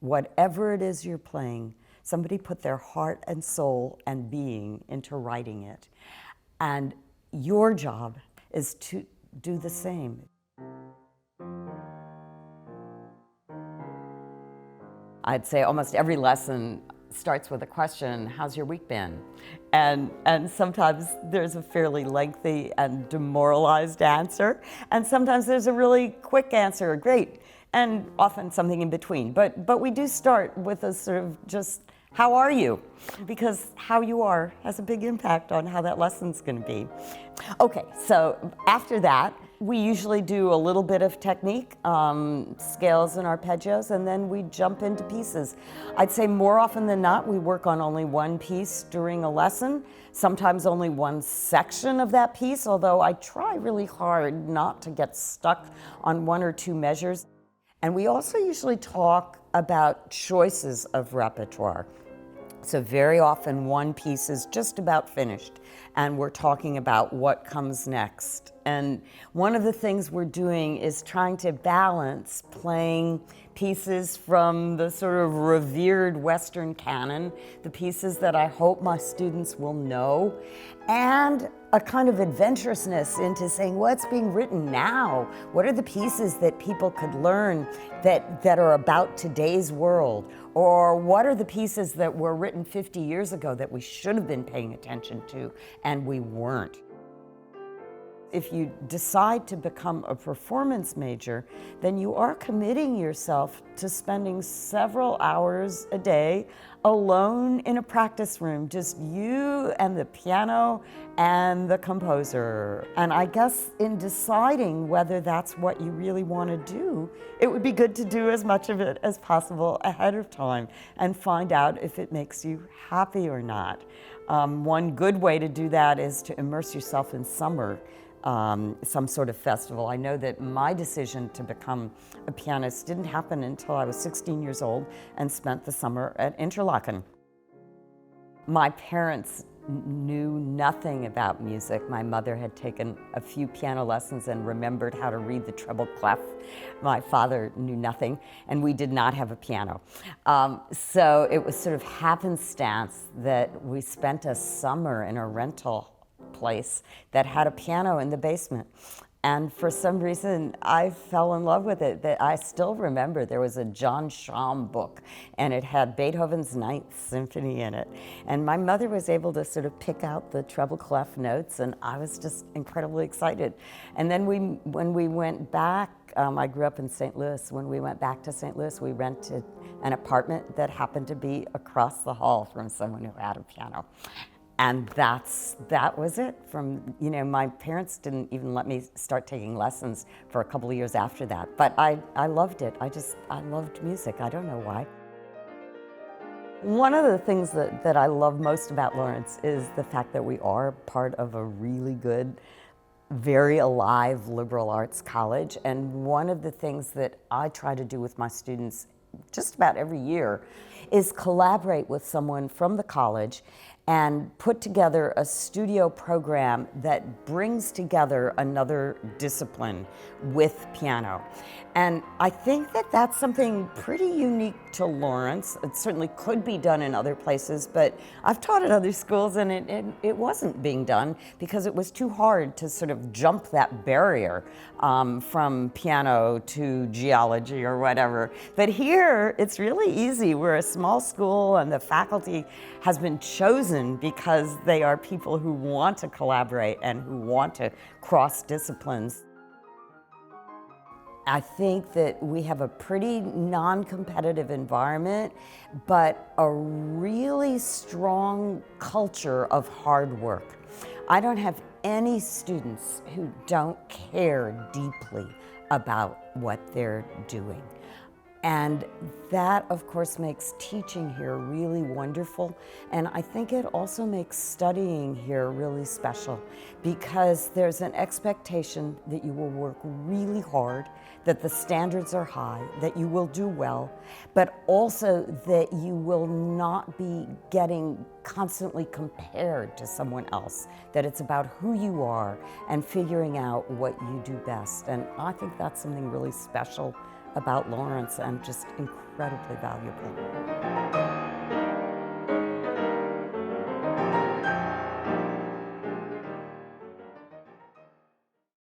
whatever it is you're playing, somebody put their heart and soul and being into writing it. And your job is to do the same. I'd say almost every lesson starts with a question, how's your week been? And sometimes there's a fairly lengthy and demoralized answer, and sometimes there's a really quick answer, great, and often something in between. But we do start with a sort of just, how are you? Because how you are has a big impact on how that lesson's going to be. Okay, so after that, we usually do a little bit of technique, scales and arpeggios, and then we jump into pieces. I'd say more often than not, we work on only one piece during a lesson, sometimes only one section of that piece, although I try really hard not to get stuck on one or two measures. And we also usually talk about choices of repertoire. So very often one piece is just about finished and we're talking about what comes next. And one of the things we're doing is trying to balance playing pieces from the sort of revered Western canon, the pieces that I hope my students will know, and a kind of adventurousness into saying what's being written now. What are the pieces that people could learn that are about today's world? Or what are the pieces that were written 50 years ago that we should have been paying attention to and we weren't? If you decide to become a performance major, then you are committing yourself to spending several hours a day alone in a practice room, just you and the piano and the composer. And I guess in deciding whether that's what you really want to do, it would be good to do as much of it as possible ahead of time and find out if it makes you happy or not. One good way to do that is to immerse yourself in summer. Some sort of festival. I know that my decision to become a pianist didn't happen until I was 16 years old and spent the summer at Interlaken. My parents knew nothing about music. My mother had taken a few piano lessons and remembered how to read the treble clef. My father knew nothing, and we did not have a piano. So it was sort of happenstance that we spent a summer in a rental place that had a piano in the basement. And for some reason, I fell in love with it. That I still remember there was a John Schaum book, and it had Beethoven's Ninth Symphony in it. And my mother was able to sort of pick out the treble clef notes, and I was just incredibly excited. And then when we went back, I grew up in St. Louis. When we went back to St. Louis, we rented an apartment that happened to be across the hall from someone who had a piano. And that was it. My parents didn't even let me start taking lessons for a couple of years after that. But I loved it. I loved music. I don't know why. One of the things that I love most about Lawrence is the fact that we are part of a really good, very alive liberal arts college. And one of the things that I try to do with my students just about every year is collaborate with someone from the college and put together a studio program that brings together another discipline with piano. And I think that that's something pretty unique to Lawrence. It certainly could be done in other places, but I've taught at other schools and it wasn't being done because it was too hard to sort of jump that barrier from piano to geology or whatever. But here, it's really easy. We're a small school and the faculty has been chosen because they are people who want to collaborate and who want to cross disciplines. I think that we have a pretty non-competitive environment, but a really strong culture of hard work. I don't have any students who don't care deeply about what they're doing. And that, of course, makes teaching here really wonderful. And I think it also makes studying here really special because there's an expectation that you will work really hard, that the standards are high, that you will do well, but also that you will not be getting constantly compared to someone else, that it's about who you are and figuring out what you do best. And I think that's something really special about Lawrence and just incredible. incredibly valuable.